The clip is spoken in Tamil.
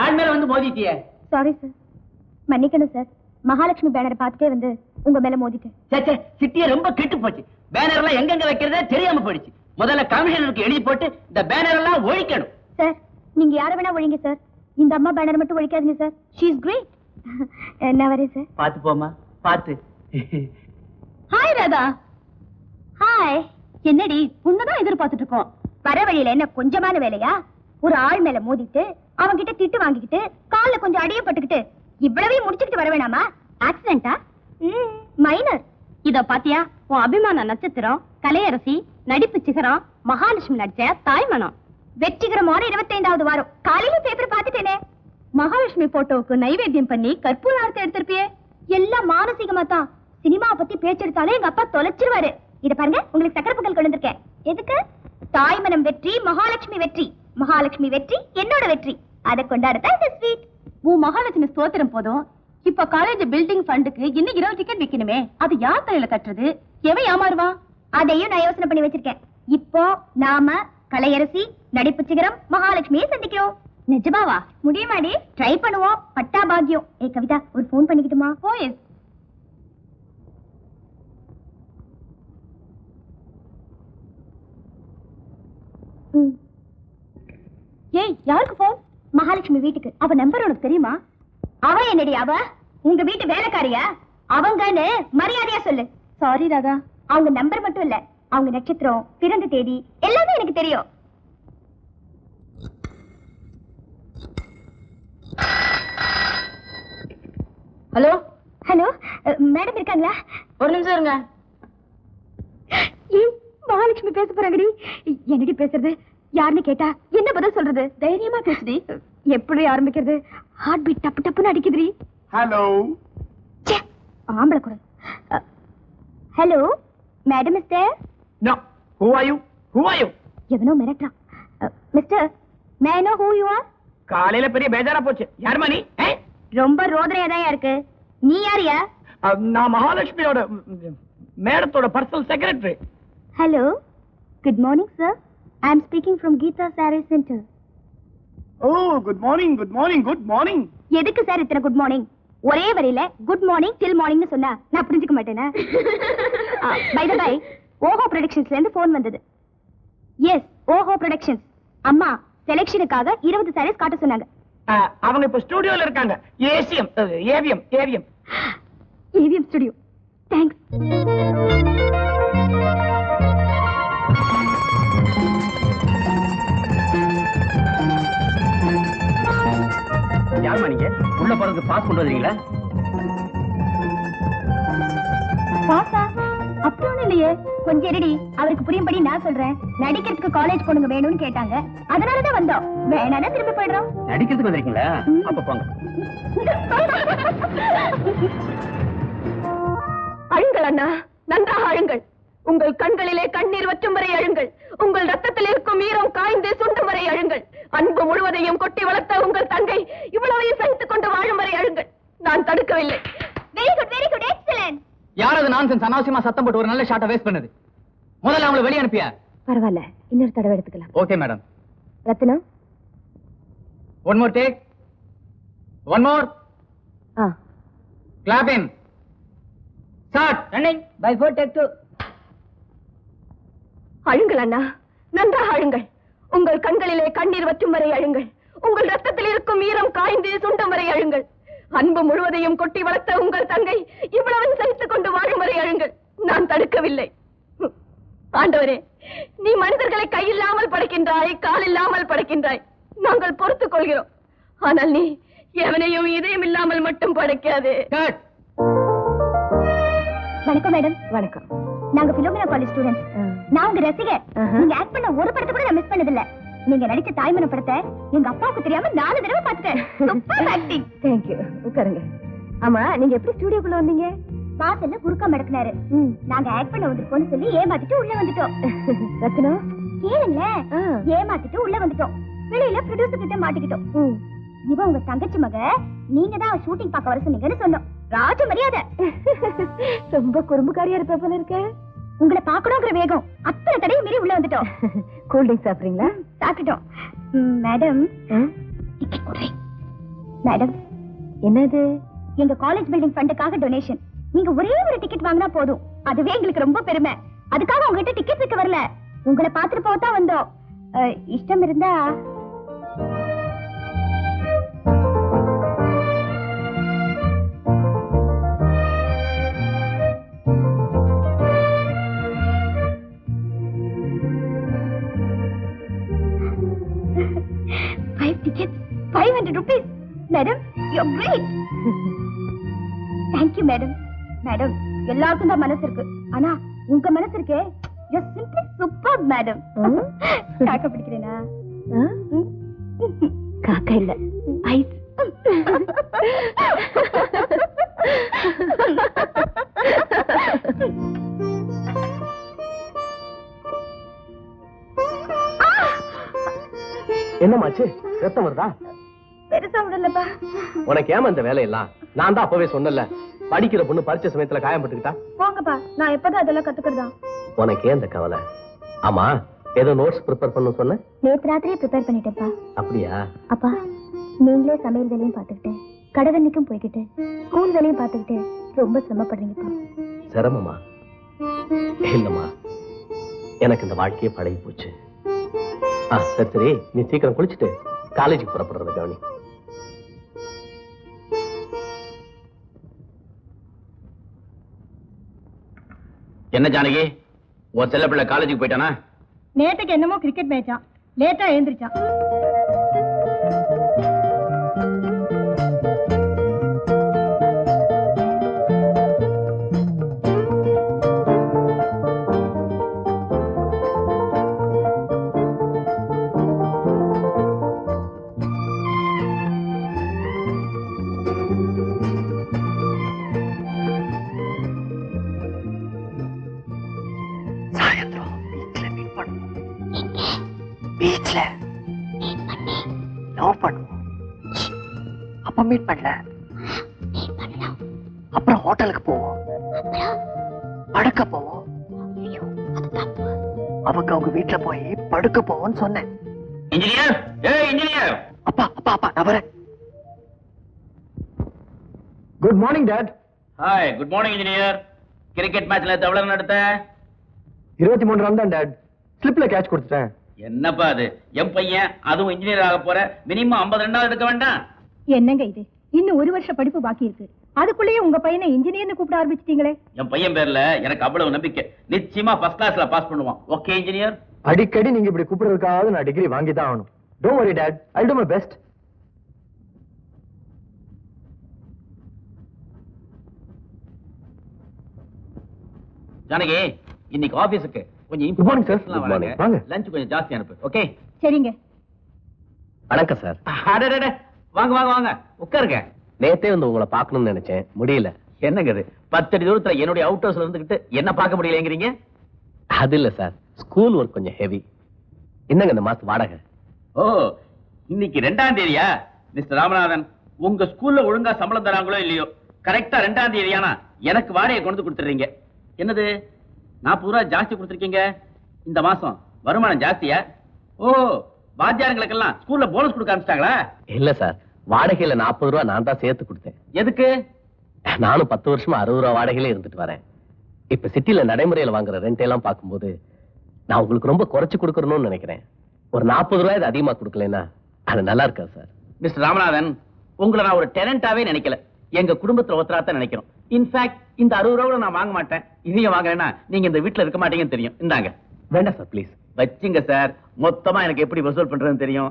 ஆள் மேல வந்து மோதிட்டியே. சாரி சார், மன்னிக்கணும் சார். மகாலட்சுமி பேனர் பார்த்துட்டே வந்து உங்க மேல மோதிட்டேன். சிட்டியே ரொம்ப கெட்டு போச்சு. பேனர் எல்லாம் எங்கெங்க வைக்கிறதே தெரியாம போயிடுச்சு. முதல்ல கமிஷனருக்கு எழுதி போட்டு இந்த பேனர் எல்லாம் ஒழிக்கணும். சார், நீங்க யார வேணா ஒழிங்க சார், இந்த அம்மா பேனர் மட்டும் ஒழிக்காதீங்க சார். She is great. நான் வரேன் சார். பாத்து போமா, பாத்து. ஹாய் ராதா. ஹாய். என்னடி உன்னதான் எதிர்பார்த்துட்டு இருக்கோம். வர வழியில என்ன கொஞ்சமான வேலையா? ஒரு ஆள் மேல மோதிட்டு அவங்க கிட்ட திட்டு வாங்கிக்கிட்டு கால்ல கொஞ்சம் அடியப்பட்டுக்கிட்டு இவ்வளவே முடிச்சுக்கிட்டு வர வேணாமா? ஆக்சிடென்டா? மைனர். இத பாத்தியா? உன் அபிமான நட்சத்திரம், கலையரசி, நடிப்பு சிகரம், மகாலட்சுமி நடிச்ச தாய்மனம். வெற்றிகரமான 25வது வாரம். காலையில பேப்பர் பாத்துட்டேனே. மகாலட்சுமி போட்டோவுக்கு நைவேத்தியம் பண்ணி கற்பூர ஆரத்தி எடுத்திருப்பியே. எல்லாம் மானசீகமா தான். சினிமா பத்தி பேச்செடுத்தாலே எங்க அப்பா தொலைச்சிருவாரு. இத பாருங்க, உங்களுக்கு சக்கரை பொங்கல் கொண்டு வந்திருக்கேன். எதுக்கு? தாய்மனம் வெற்றி, மகாலட்சுமி வெற்றி. மகாலட்சுமி வெற்றி என்னோட வெற்றி. அதை கொண்டாடத்தான் இந்த ஸ்வீட். உன் மகாலட்சுமி ஸ்தோத்திரம் போதும். இப்ப காலேஜ் பில்டிங் ஃபண்டுக்கு இன்னும் 20 டிக்கெட் விக்கணுமே. அது யார் தலையில கட்டுறது? எவன் ஏமாறுவான்? அதையும் நான் யோசனை பண்ணி வச்சிருக்கேன். இப்போ நாம கலையரசி, நடிப்பு சிகரம், மகாலட்சுமியை சந்திக்கிறோம். நிஜமாவா? முடியுமாடி? ட்ரை பண்ணுவோம். பட்டா பாக்கியம். கவிதா, ஒரு போன் பண்ணிக்கிட்டுமா? போய் ஏய், யாருக்கு போன்? மகாலட்சுமி வீட்டுக்கு. அவ நம்பர் உனக்கு தெரியுமா? அவ என்னடி அவ? உங்க வீட்டு வேலைக்காரியா? அவங்கன்னு மரியாதையா சொல்லு. சாரி ராதா, அவங்க நம்பர் மட்டும் இல்ல, அவங்க நட்சத்திரம், பிறந்த தேதி எல்லாமே எனக்கு தெரியும். ஹலோ ஹலோ, மேடம் இருக்காங்களா? ஒரு நிமிஷம் இருங்க. மகாலட்சுமி பேச போறாங்கடி. என்னடி பேசுறது? யாருன்னு கேட்டா என்ன பதில் சொல்றது? தைரியமா பேசுடி. எப்படி ஆரம்பிக்கிறது? ஹார்ட் பீட் டப்பு டப்புன்னு அடிக்குதுடி. ஹலோ. ஆம்பளை குரல். Hello madam mister. No. Who are you? Who are you? எவனோ மிரட்டான். Mister, may I know who you are? காலையில பெரிய பேஜாரா போச்சு. யாருமா நீ? ரொம்ப ரோதனையாதான் இருக்கு. நீ யாரியா? நான் மகாலட்சுமியோட மேடத்தோட personal secretary. Hello, good morning sir. I am speaking from Geetha sari centre. Oh, good morning, good morning, good morning. எதுக்கு சார் இத்தனை குட் மார்னிங்? ஒரே வரியில குட் மார்னிங் டில் மார்னிங்னு சொன்னா நான் புரிஞ்சுக்க மாட்டேனா? பை தி பை, ஓஹோ ப்ரொடக்ஷன்ஸ்ல இருந்து போன் வந்தது. எஸ், ஓஹோ ப்ரொடக்ஷன்ஸ். அம்மா செலக்ஷனுக்காக 20 சாரீஸ் காட்ட சொன்னாங்க. அவங்க இப்ப ஸ்டுடியோல இருக்காங்க. ACM AVM AVM AVM studio. Thanks. யாருமா நீங்க? உள்ள போறதுக்கு பாஸ் கொண்டு வந்தீங்களா? பாஸா? அப்படி ஒண்ணும் இல்லையே. கொஞ்சம் இருடி, அவருக்கு புரியும்படி நான் சொல்றேன். நடிக்கிறதுக்கு காலேஜ் பொண்ணுங்க வேணும்னு கேட்டாங்க, அதனாலதான் வந்தோம். வேணானா திரும்பி போயிடுறோம். நடிக்கிறதுக்கு வந்திருக்கீங்களா? அப்ப போங்க. அழுங்கள் அண்ணா, நன்றாக அழுங்கள். உங்கள் கண்களிலே கண்ணீர் வற்றும் வரை அழுங்கள். உங்கள் ரத்தத்தில் இருக்கும் ஈரம் காய்ந்து சுண்டும் வரை அழுங்கள். அன்பு முழுவதையும் கொட்டி வளர்த்த உங்கள் தங்கை இவ்வளவையும் சகித்துக் கொண்டு வாழும் வரை அழுங்கள். நான் தடுக்கவில்லை. Very good, very good, excellent. யாராவது நான்சென்ஸ் அனாவசியமா சத்தம் போட்டு ஒரு நல்ல ஷாட்டை வேஸ்ட் பண்ணுது. முதல்ல அவங்களை வெளியே அனுப்பியா? பரவாயில்ல, இன்னொரு தடவை எடுத்துக்கலாம். Okay madam. Ratnam, one more take. One more. Clap in. Start. Running. By 4 take 2. அழுங்கள் அண்ணா, நன்றாக அழுங்கள். உங்கள் கண்களிலே கண்ணீர் வற்றும் வரை அழுங்கள். உங்கள் ரத்தத்தில் இருக்கும் ஈரம் காய்ந்து சுண்டும் வரை அழுங்கள். அன்பு முழுவதையும் கொட்டி வளர்த்த உங்கள் தங்கை இவ்வளவு சகித்துக் கொண்டு வாழும் வரை அழுங்கள். நான் தடுக்கவில்லை. ஆண்டவரே, நீ மனிதர்களை கையில்லாமல் படைக்கின்றாய், கால் இல்லாமல் படைக்கின்றாய். நாங்கள் பொறுத்துக் கொள்கிறோம். ஆனால் நீ எவனையும் இதயம் இல்லாமல் மட்டும் படைக்காது. வணக்கம் மேடம். வணக்கம். நாங்க பிலோமினா காலேஜ் ஸ்டூடெண்ட்ஸ். நான் உங்க ரசிகர். நீங்க ஆக்ட் பண்ண ஒரு படத்தை கூட நான் மிஸ் பண்ணதில்ல. நீங்க நடிச்ச தாய்மன படத்தை எங்க அப்பாவுக்கு தெரியாம 4 தடவை பார்த்துட்டேன். Super acting. Thank you. உட்காருங்க. ஆமா, நீங்க எப்படி ஸ்டுடியோக்குள்ள வந்தீங்க? வாசல்ல குறுக்கா மடக்குனாரு. நாங்க ஆக்ட் பண்ண வந்திருக்கோம்னு சொல்லி ஏமாத்திட்டு உள்ள வந்துட்டோம். ரத்னம், கேளுங்க. ஏமாத்திட்டு உள்ள வந்துட்டோம். வெளியில ப்ரொடியூசர் கிட்ட மாட்டிக்கிட்டோம். இவ உங்க தங்கச்சி மக, நீங்க தான் ஷூட்டிங் பார்க்க வர சொன்னீங்கன்னு சொன்னோம். ராஜ மரியாதை. ரொம்ப குறும்புக்காரியா இருப்ப போல இருக்க. உங்களை பாக்கணுங்கிற வேகம் அத்தனை தடையும் மீறி உள்ள வந்துட்டோம். கூல் ட்ரிங்க் சாப்பிடுறீங்களா? சாப்பிட்டுட்டோம். மேடம், டிக்கெட் கொடுறேன். மேடம், என்னது? எங்க காலேஜ் பில்டிங் ஃபண்டுக்காக டொனேஷன். நீங்க ஒரே ஒரு டிக்கெட் வாங்கினா போதும், அதுவே எங்களுக்கு ரொம்ப பெருமை. அதுக்காக உங்ககிட்ட டிக்கெட் வைக்க வரல, உங்களை பார்த்துட்டு போக தான் வந்தோம். இஷ்டம் இருந்தா tickets, 500 rupees. Madam, you're great. Thank you, madam. Madam, எல்லாருக்கும் தான் மனசு இருக்கு. ஆனா உங்க மனசு இருக்கே, you're simply superb, madam. காக்கா பிடிக்கிறேனா? காக்கா இல்ல, ஐஸ். என்னமாச்சு? ரத்தம் வருதா? பெருசா விடலப்பா. உனக்கு ஏமா இந்த வேலையெல்லாம்? நான் தான் அப்பவே சொன்னல, படிக்கிற பொண்ணு பரீட்சை சமயத்துல காயம் பட்டுக்கிட்டா. போங்கப்பா, நான் எப்பதான் அதெல்லாம் கத்துக்கிறதா? உனக்கு ஏன் இந்த கவலை? ஆமா, ஏதோ நோட்ஸ் ப்ரிப்பேர் பண்ண சொன்ன? நேத்து ராத்திரியே ப்ரிப்பேர் பண்ணிட்டேன்ப்பா. அப்படியா? அப்பா, நீங்களே சமையல் வேலையும் பார்த்துக்கிட்டு, கடவண்ணிக்கும் போய்கிட்டு, ஸ்கூல் வேலையும் பார்த்துக்கிட்டு ரொம்ப சிரமப்படுறீங்கப்பா. சிரமமா? இல்லம்மா, எனக்கு இந்த வாழ்க்கையே பழகி போச்சு. சரி சரி, நீ சீக்கிரம் குளிச்சுட்டு காலேஜுக்கு புறப்படுறது கவனி. என்ன ஜானகி, உன் செல்ல பிள்ளை காலேஜுக்கு போயிட்டானா? நேத்துக்கு என்னமோ கிரிக்கெட் மேட்சா, லேட்டா எழுந்திருச்சான். பீச்ல லவ் பண்ணுவோம். அப்ப மீட் பண்ணல, அப்புறம் ஹோட்டலுக்கு போவோம், படுக்க போவோம். அவங்க வீட்டுல போய் படுக்க போவோம்னு சொன்னேன். இன்ஜினியர், ஏய் இன்ஜினியர். அப்பா அப்பா அப்பா, நான் வரேன். Good morning dot. Hi, good morning engineer. Cricket மேட்ச்ல எவ்வளவு நடத்த? 23 ரன் தான் டாட். ஸ்லிப்ல கேட்ச் கொடுத்துட்டேன். என்னப்பா அது? என் பையன் அதுவும் இன்ஜினியர் ஆக போற, மினிமம் 50 ரன் எடுக்க வேண்டாம்? என்னங்க இது? இன்னும் 1 வருஷம் படிப்பு பாக்கி இருக்கு, அதுக்குள்ளேயே உங்க பையனை இன்ஜினியர்னு கூப்பிட ஆரம்பிச்சிட்டீங்களே. என் பையன் பேர்ல எனக்கு அவ்வளவு நம்பிக்கை. நிச்சயமா ஃபர்ஸ்ட் கிளாஸ்ல பாஸ் பண்ணுவான். Okay engineer? அடிக்கடி நீங்க இப்படி கூப்பிடுறதுக்காக நான் டிகிரி வாங்கி தான் ஆகணும். Don't worry dot, I to my best. Janaki, இன்னைக்கு ஆபீஸ்க்கு கொஞ்சம் Good morning, sir. Good morning. வாங்க. லஞ்ச் கொஞ்சம் ஜாஸ்தி அனுப்பு. ஓகே? சரிங்க. வணக்கம் சார். அடடட, வாங்க வாங்க வாங்க, உட்காருங்க. நேத்தே வந்து உங்களை பார்க்கணும்னு நினைச்சேன், முடியல. என்னங்க இது? 10 அடி தூரத்துல என்னுடைய அவுட் ஹவுஸ்ல இருந்துகிட்டு என்ன பார்க்க முடியலங்கிறீங்க? அது இல்ல சார், ஸ்கூல் ஒர்க் கொஞ்சம் ஹெவி. என்னங்க இந்த மாசம் வாடகை? ஓ, இன்னைக்கு 2ஆம் தேதியா? மிஸ்டர் ராமநாதன், உங்க ஸ்கூல்ல ஒழுங்கா சம்பளம் தராங்களோ இல்லையோ, கரெக்டா 2ஆம் தேதியானா எனக்கு வாடகை கொண்டு கொடுத்துறீங்க. என்னது 40 ரூபாய் ஜாஸ்தி கொடுத்துருக்கீங்க? இந்த மாசம் வருமானம் ஜாஸ்தியா? ஓ, வாத்தியாரங்களுக்கெல்லாம் ஸ்கூல்ல போனஸ் கொடுக்க ஆரம்பிச்சிட்டாங்களா? இல்ல சார், வாடகையில 40 ரூபாய் நான் தான் சேர்த்து கொடுத்தேன். எதுக்கு? நானும் 10 வருஷமா 60 ரூபாய் வாடகையில இருந்துட்டு வரேன். இப்ப சிட்டில நடைமுறையில வாங்குற ரெண்ட் எல்லாம் பார்க்கும்போது நான் உங்களுக்கு ரொம்ப குறைச்சு கொடுக்கணும்னு நினைக்கிறேன். ஒரு 40 ரூபாய் அதிகமா கொடுக்கலன்னா அது நல்லா இருக்கா சார்? மிஸ்டர் ராமநாதன், உங்களை நான் ஒரு டெனண்டாவே நினைக்கல, எங்க குடும்பத்துல ஒருத்தராத்தான் நினைக்கிறோம். இன்ஃபேக்ட் இந்த 60 ரூபாய் நான் வாங்க மாட்டேன். இதையும் வாங்குறேன்னா நீங்க இந்த வீட்டுல இருக்க மாட்டீங்கன்னு தெரியும். இந்தாங்க. வேண்டாம் சார், ப்ளீஸ் வச்சுங்க சார், மொத்தமா எனக்கு எப்படி வசூல் பண்றதுன்னு தெரியும்.